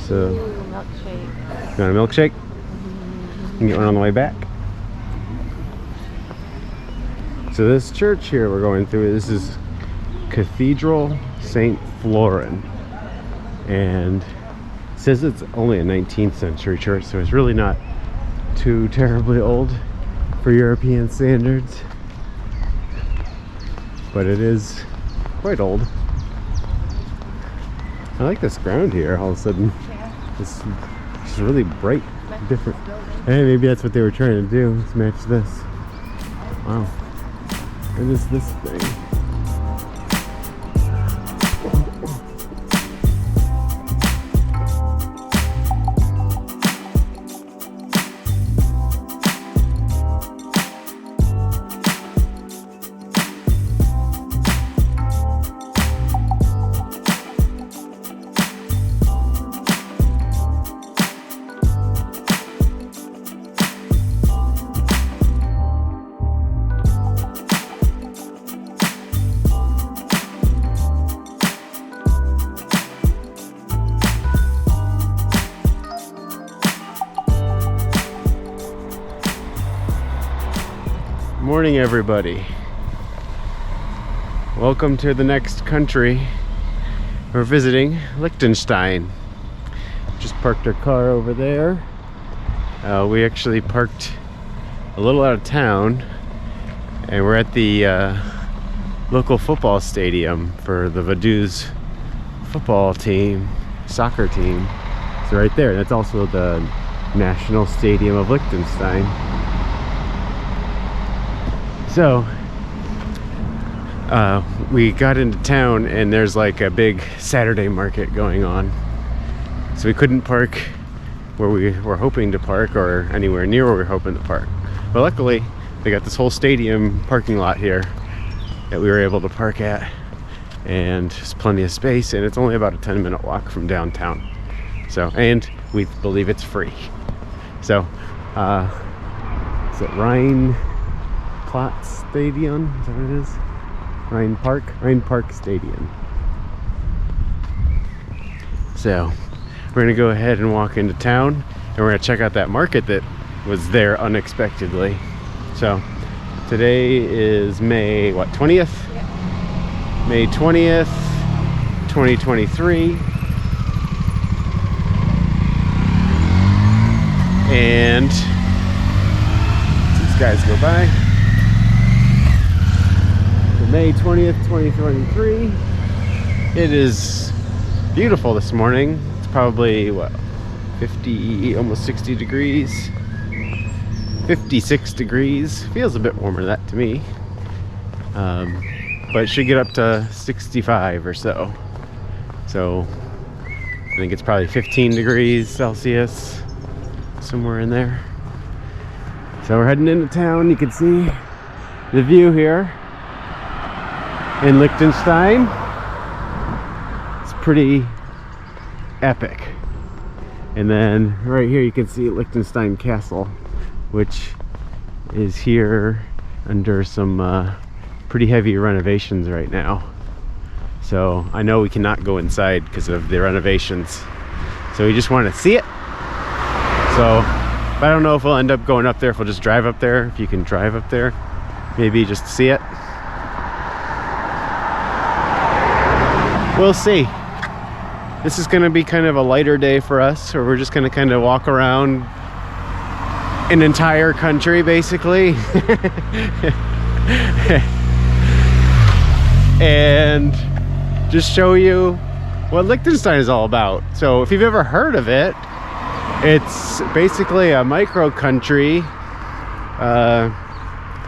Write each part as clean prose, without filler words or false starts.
So, Milkshake. you want a milkshake? You can get one on the way back. So this church here we're going through, this is Cathedral St. Florin. And it says it's only a 19th century church, so it's really not too terribly old for European standards. But it is quite old. I like this ground here all of a sudden. It's really bright, different. Hey, maybe that's what they were trying to do, is match this. Wow. What is this thing? Morning, everybody. Welcome to the next country. We're visiting Liechtenstein. Just parked our car over there. We actually parked a little out of town, and we're at the local football stadium for the Vaduz football team, soccer team. So right there, that's also the national stadium of Liechtenstein. So we got into town, and there's like a big Saturday market going on, so we couldn't park where we were hoping to park, or anywhere near where we were hoping to park. But luckily they got this whole stadium parking lot here that we were able to park at, and there's plenty of space, and it's only about a 10-minute walk from downtown. So, and we believe it's free. So is it Rhine Platz Stadion? Is that what it is? Rhine Park Stadium. So we're gonna go ahead and walk into town, and we're gonna check out that market that was there unexpectedly. So today is May 20th? Yeah. May 20th, 2023. And these guys go by. May 20th, 2023. It is beautiful this morning. It's probably, what, 50, almost 60 degrees. 56 degrees. Feels a bit warmer than that to me. But it should get up to 65 or so. So I think it's probably 15 degrees Celsius, somewhere in there. So we're heading into town. You can see the view here in Liechtenstein. It's pretty epic. And then right here you can see Liechtenstein Castle, which is here under some pretty heavy renovations right now. So I know we cannot go inside because of the renovations, so we just want to see it. So I don't know if we'll end up going up there, if we'll just drive up there, if you can drive up there, maybe just to see it. We'll see. This is going to be kind of a lighter day for us, or we're just going to kind of walk around an entire country, basically. And just show you what Liechtenstein is all about. So if you've ever heard of it, it's basically a micro country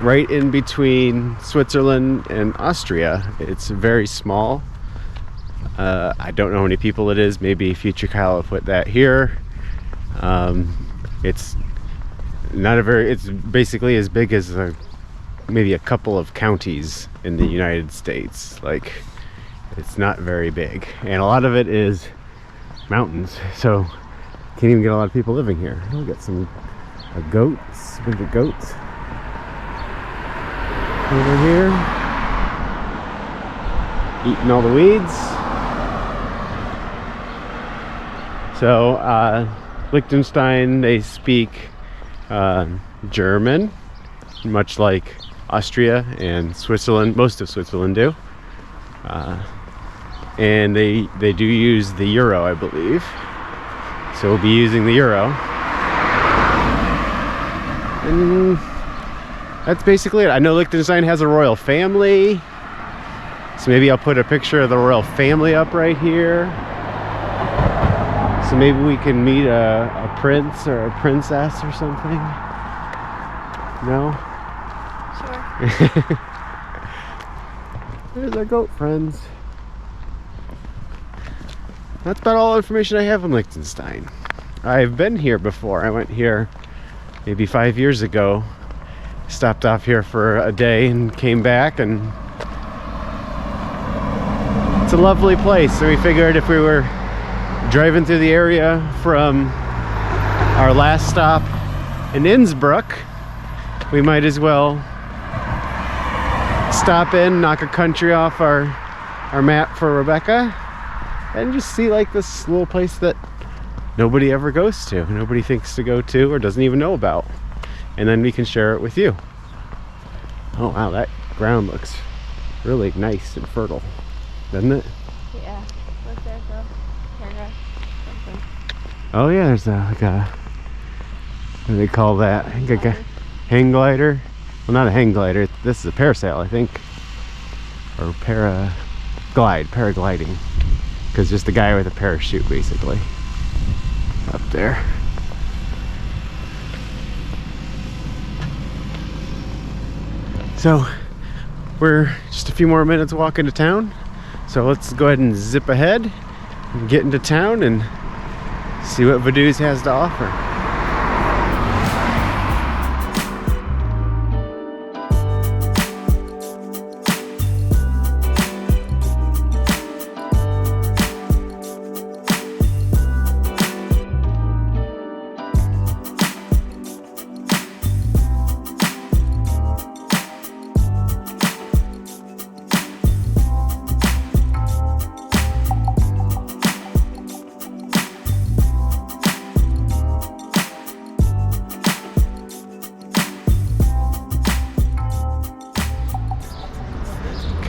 right in between Switzerland and Austria. It's very small. I don't know how many people it is. Maybe future Kyle will put that here. It's not a very, it's basically as big as maybe a couple of counties in the United States. Like, it's not very big, and a lot of it is mountains, so can't even get a lot of people living here. We'll get some goats, a bunch of goats over here eating all the weeds. So Liechtenstein, they speak German, much like Austria and Switzerland. Most of Switzerland do, and they do use the euro, I believe. So we'll be using the euro, and that's basically it. I know Liechtenstein has a royal family, so maybe I'll put a picture of the royal family up right here. So maybe we can meet a prince or a princess or something. No? Sure. There's our goat friends. That's about all the information I have on Liechtenstein. I've been here before. I went here maybe 5 years ago. Stopped off here for a day and came back, and it's a lovely place. So we figured if we were driving through the area from our last stop in Innsbruck, we might as well stop in, knock a country off our map for Rebecca, and just see like this little place that nobody ever goes to, nobody thinks to go to or doesn't even know about, and then we can share it with you. Oh wow, that ground looks really nice and fertile, doesn't it? Yeah, look, there's a paragraph something. Oh yeah, there's like a, what do they call that? I think like a hang glider. Well, not a hang glider, this is a parasail, I think, or paragliding, because just a guy with a parachute basically up there. So we're just a few more minutes walking to town, so let's go ahead and zip ahead and get into town and see what Vaduz has to offer.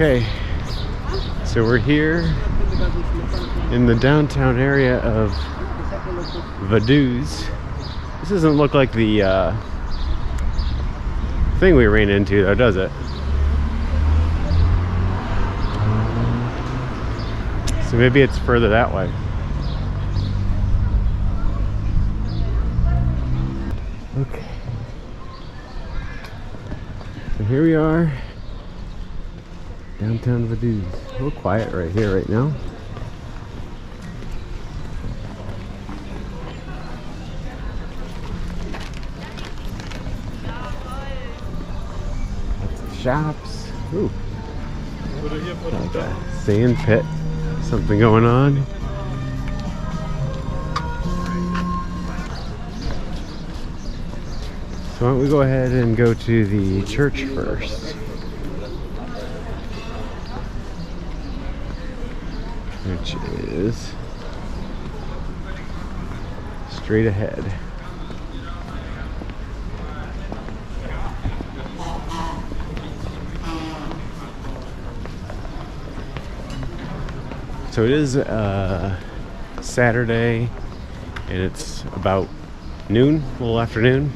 Okay, so we're here in the downtown area of Vaduz. This doesn't look like the thing we ran into though, does it? So maybe it's further that way. Okay. So here we are. Downtown Vaduz. A little quiet right here right now. Lots of shops. Ooh. Like a sand pit. Something going on. So why don't we go ahead and go to the church first. Which is straight ahead. So it is Saturday, and it's about noon, a little after noon.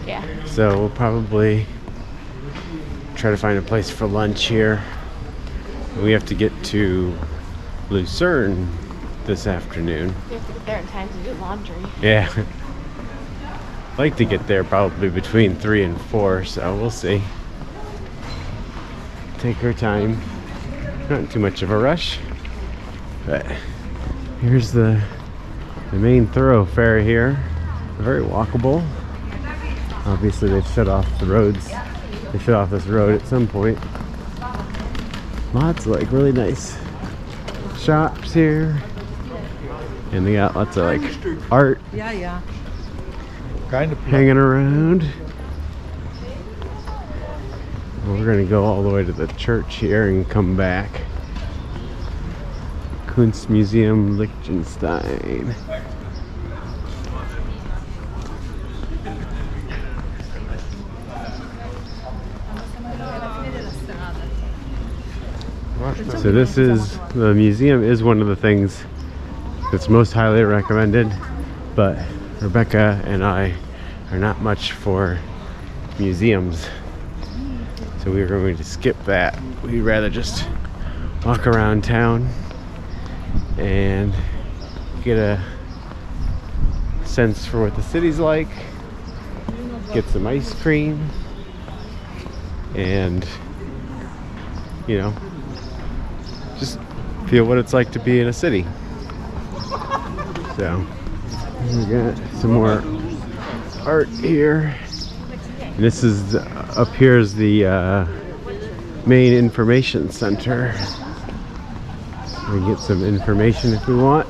Yeah. So we'll probably try to find a place for lunch here. We have to get to Lucerne this afternoon. We have to get there in time to do laundry. Yeah. I'd like to get there probably between 3 and 4, so we'll see. Take our time. Not too much of a rush. But here's the main thoroughfare here. Very walkable. Obviously they've shut off the roads. They shut off this road at some point. Lots of like really nice shops here, and they got lots of like art kind of hanging around. Well, we're gonna go all the way to the church here and come back Kunstmuseum Liechtenstein. So this is, the museum is one of the things that's most highly recommended, but Rebecca and I are not much for museums, so we are going to skip that. We'd rather just walk around town and get a sense for what the city's like, get some ice cream, and you know, just feel what it's like to be in a city. So we got some more art here, and this is up here is the main information center. We can get some information if we want.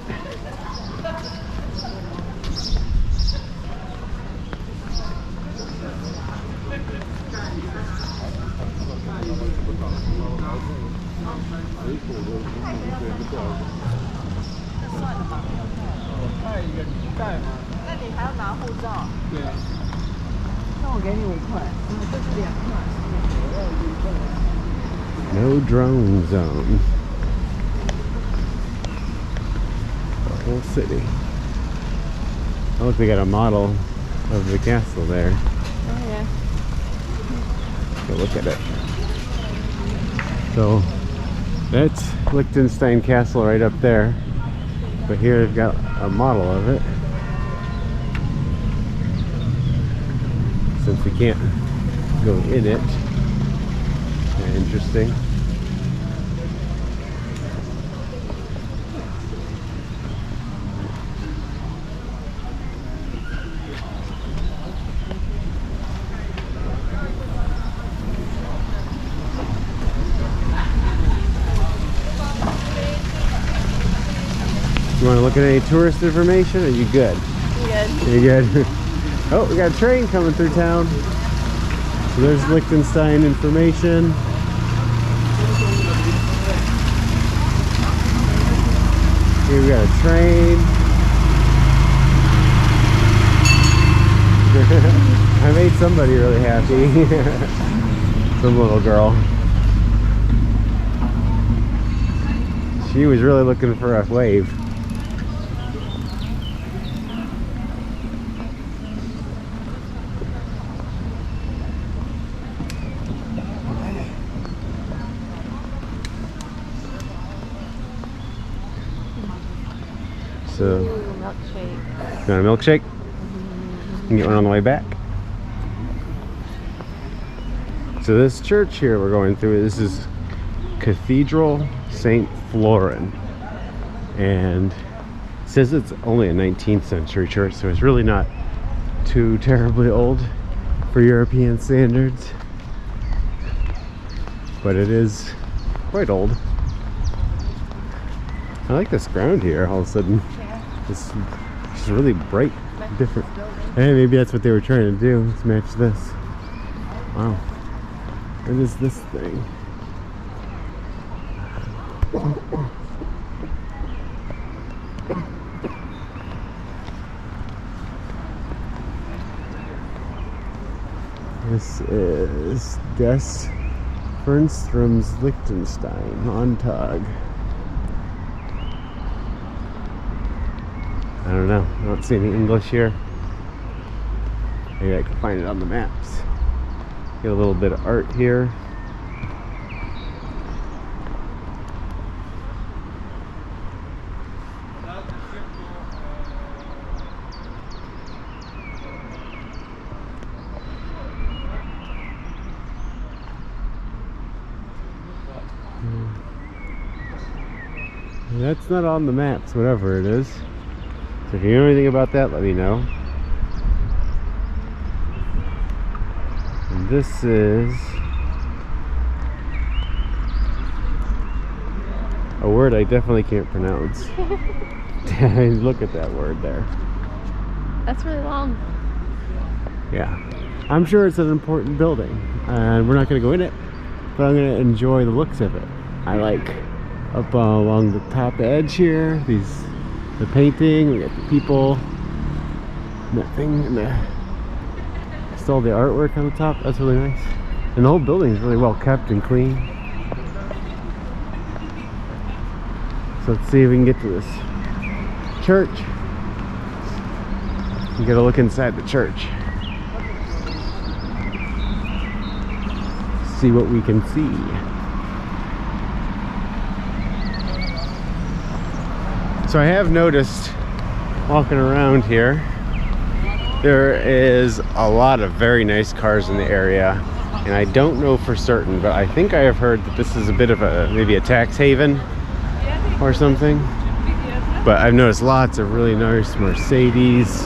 No drone zone. The whole city. Oh, look, they got a model of the castle there. Oh yeah. Go look at it. So that's Liechtenstein Castle right up there. But here they've got a model of it. Since we can't go in it. Interesting. You want to look at any tourist information? Or are you good? Good. You're good. Oh, we got a train coming through town. So there's Liechtenstein information. Here we got a train. I made somebody really happy. Some little girl. She was really looking for a wave. So, Milkshake. you want a milkshake? You can get one on the way back. So this church here we're going through, this is Cathedral St. Florin. And it says it's only a 19th century church, so it's really not too terribly old for European standards. But it is quite old. I like this ground here all of a sudden. It's really bright, different. Hey, maybe that's what they were trying to do, is match this. Wow. What is this thing? This is Des Fernstrom's Liechtenstein, Montag. I don't know. I don't see any English here. Maybe I can find it on the maps. Get a little bit of art here. That's not on the maps, whatever it is. So if you know anything about that, let me know. And this is a word I definitely can't pronounce. Look at that word there. That's really long. Yeah. I'm sure it's an important building. And we're not going to go in it, but I'm going to enjoy the looks of it. I like up along the top edge here. The painting, we got the people, and that thing, and still the artwork on the top. That's really nice. And the whole building is really well kept and clean. So let's see if we can get to this church and get a look inside the church. See what we can see. So I have noticed walking around here, there is a lot of very nice cars in the area, and I don't know for certain, but I think I have heard that this is a bit of maybe a tax haven or something. But I've noticed lots of really nice Mercedes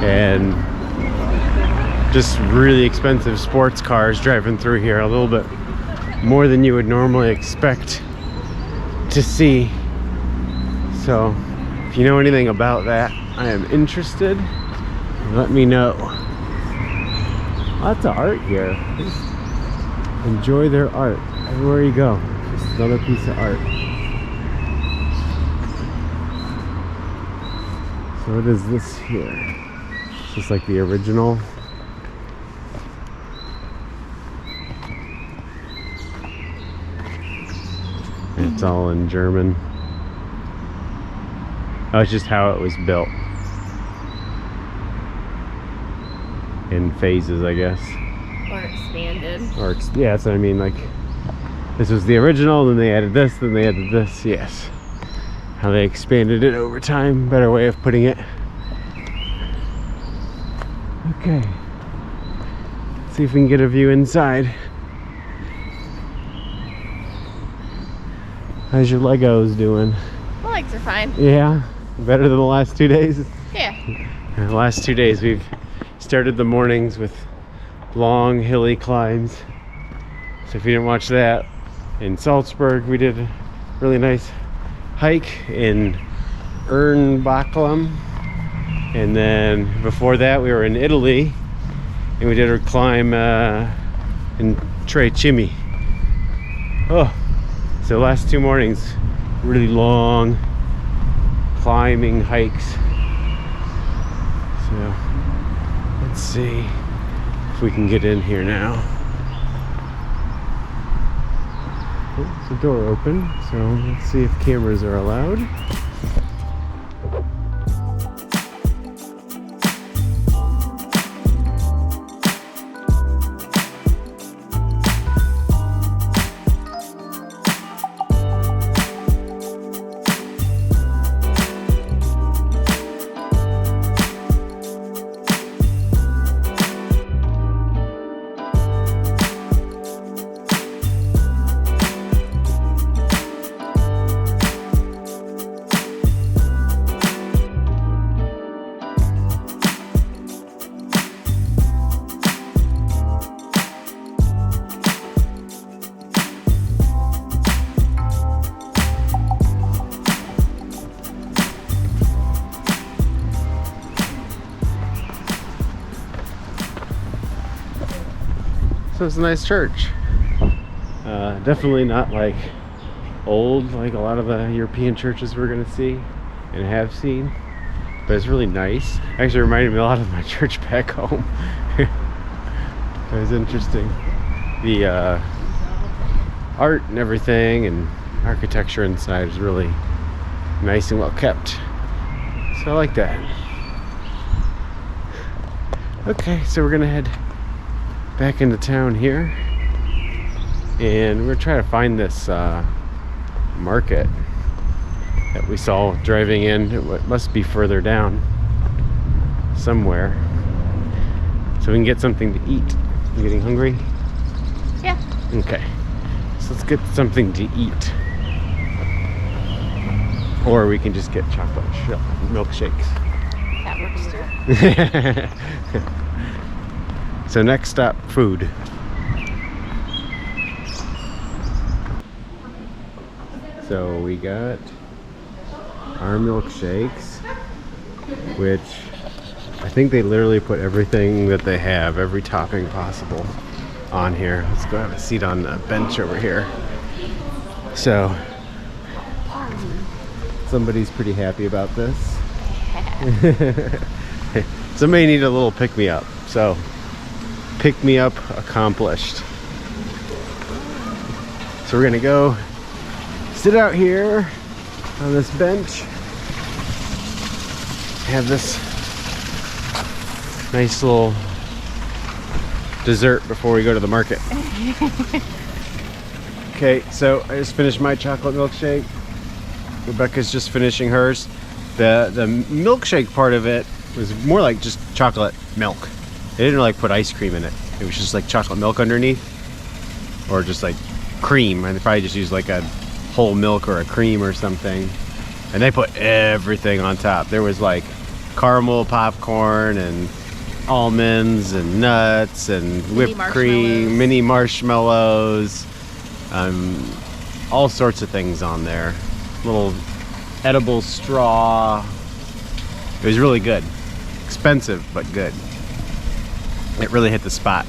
and just really expensive sports cars driving through here, a little bit more than you would normally expect to see. So if you know anything about that, I am interested. Let me know. Lots of art here. Just enjoy their art everywhere you go. Just another piece of art. So what is this here? It's just like the original. It's all in German. Oh, it's just how it was built. In phases, I guess. Or expanded. Yeah, that's what I mean. Like, this was the original, then they added this, then they added this. Yes. How they expanded it over time. Better way of putting it. Okay. Let's see if we can get a view inside. How's your Legos doing? My legs are fine. Yeah? Better than the last 2 days? Yeah. The last 2 days we've started the mornings with long hilly climbs. So if you didn't watch that, in Salzburg we did a really nice hike in Ernbachlam, and then before that we were in Italy and we did our climb in Tre Cimi. Oh, so the last 2 mornings, really long climbing hikes. So let's see if we can get in here now. Oh, it's a door open, so let's see if cameras are allowed. So it's a nice church. Definitely not like old like a lot of the European churches we're gonna see and have seen, but it's really nice. Actually reminded me a lot of my church back home. It was interesting. The art and everything and architecture inside is really nice and well kept. So I like that. Okay, so we're gonna head back into town here, and we're trying to find this market that we saw driving in. It must be further down somewhere, so we can get something to eat. You getting hungry? Yeah. Okay, so let's get something to eat, or we can just get chocolate milkshakes. That works too. So next stop, food. So we got our milkshakes, which I think they literally put everything that they have, every topping possible on here. Let's go have a seat on the bench over here. So somebody's pretty happy about this. Somebody need a little pick-me-up. So, pick-me-up accomplished. So we're gonna go sit out here on this bench. Have this nice little dessert before we go to the market. Okay, so I just finished my chocolate milkshake. Rebecca's just finishing hers. The milkshake part of it was more like just chocolate milk. They didn't like put ice cream in it. It was just like chocolate milk underneath, or just like cream. And they probably just used like a whole milk or a cream or something. And they put everything on top. There was like caramel popcorn and almonds and nuts and whipped cream, mini marshmallows, all sorts of things on there. Little edible straw. It was really good. Expensive, but good. It really hit the spot.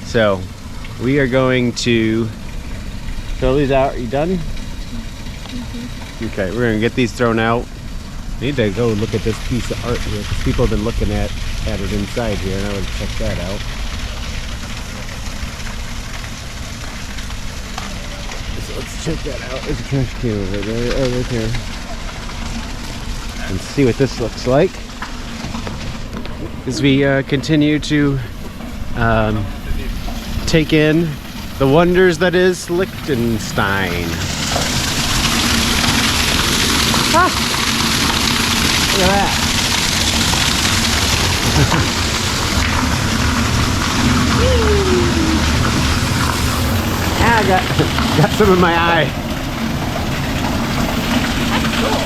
So we are going to throw these out. Are you done? Mm-hmm. Okay, we're gonna get these thrown out. I need to go look at this piece of art here because people have been looking at it inside here, and I want to check that out. So let's check that out. There's a trash can over there. Oh, right there. And see what this looks like as we continue to take in the wonders that is Liechtenstein. Ah! Look at that. I got some in my eye. That's cool.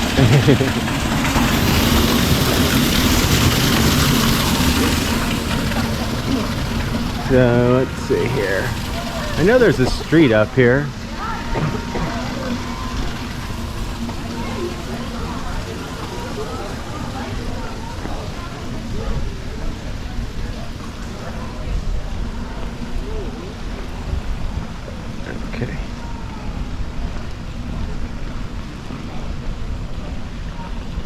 So let's see here. I know there's a street up here. Okay.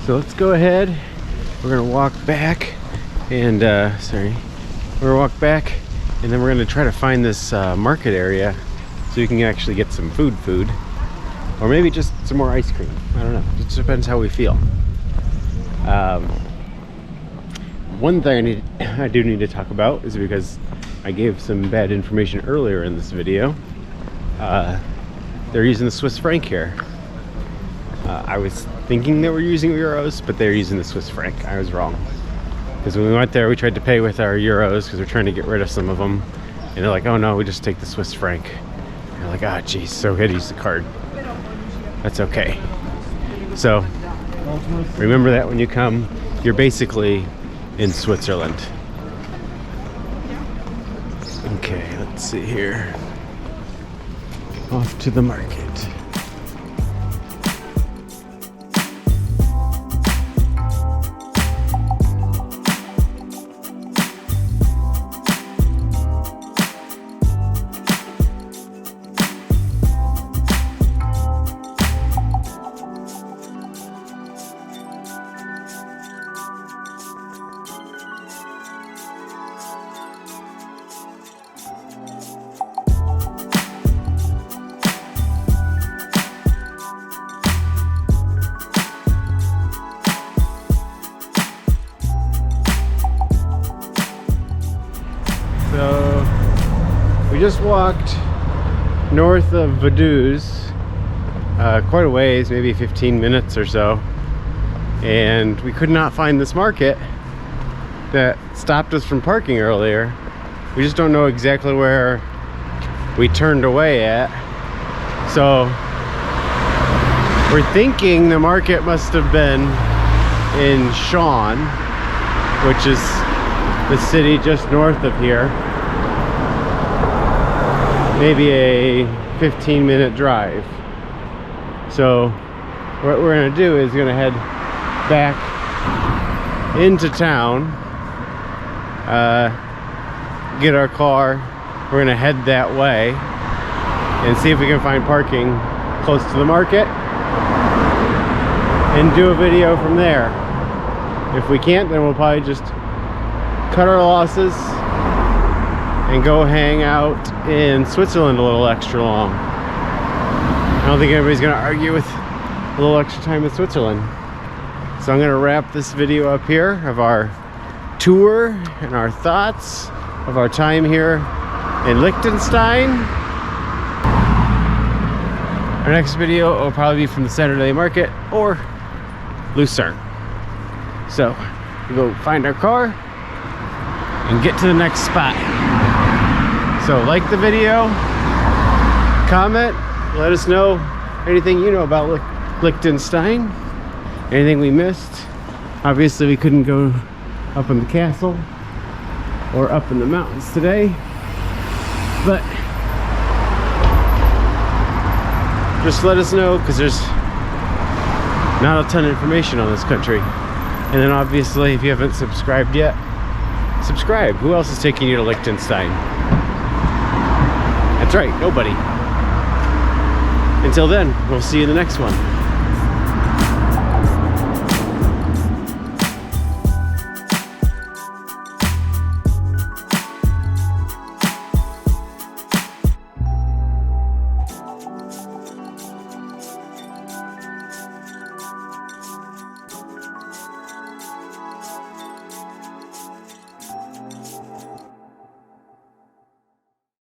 So let's go ahead. We're gonna walk back and we're gonna walk back and then we're gonna try to find this market area so you can actually get some food, or maybe just some more ice cream. I don't know. It just depends how we feel. One thing I do need to talk about is because I gave some bad information earlier in this video. They're using the Swiss franc here. I was thinking they were using euros, but they're using the Swiss franc. I was wrong. Because when we went there, we tried to pay with our euros because we're trying to get rid of some of them. And they're like, oh no, we just take the Swiss franc. And we're like, ah, geez, so we had to use the card. That's okay. So, remember that when you come, you're basically in Switzerland. Okay, let's see here. Off to the market. So we just walked north of Vaduz quite a ways, maybe 15 minutes or so, and we could not find this market that stopped us from parking earlier. We just don't know exactly where we turned away at, so we're thinking the market must have been in Sean, which is the city just north of here. Maybe a 15-minute drive. So what we're gonna do is gonna head back into town, get our car. We're gonna head that way and see if we can find parking close to the market. and do a video from there. If we can't, then we'll probably just cut our losses and go hang out in Switzerland a little extra long. I don't think anybody's gonna argue with a little extra time in Switzerland. So I'm gonna wrap this video up here of our tour and our thoughts of our time here in Liechtenstein. Our next video will probably be from the Saturday market or Lucerne. So we'll go find our car and get to the next spot. So like the video, comment, let us know anything you know about Liechtenstein, anything we missed. Obviously we couldn't go up in the castle or up in the mountains today, but just let us know, because there's not a ton of information on this country. And then obviously if you haven't subscribed yet, subscribe. Who else is taking you to Liechtenstein? That's right, nobody. Until then, we'll see you in the next one.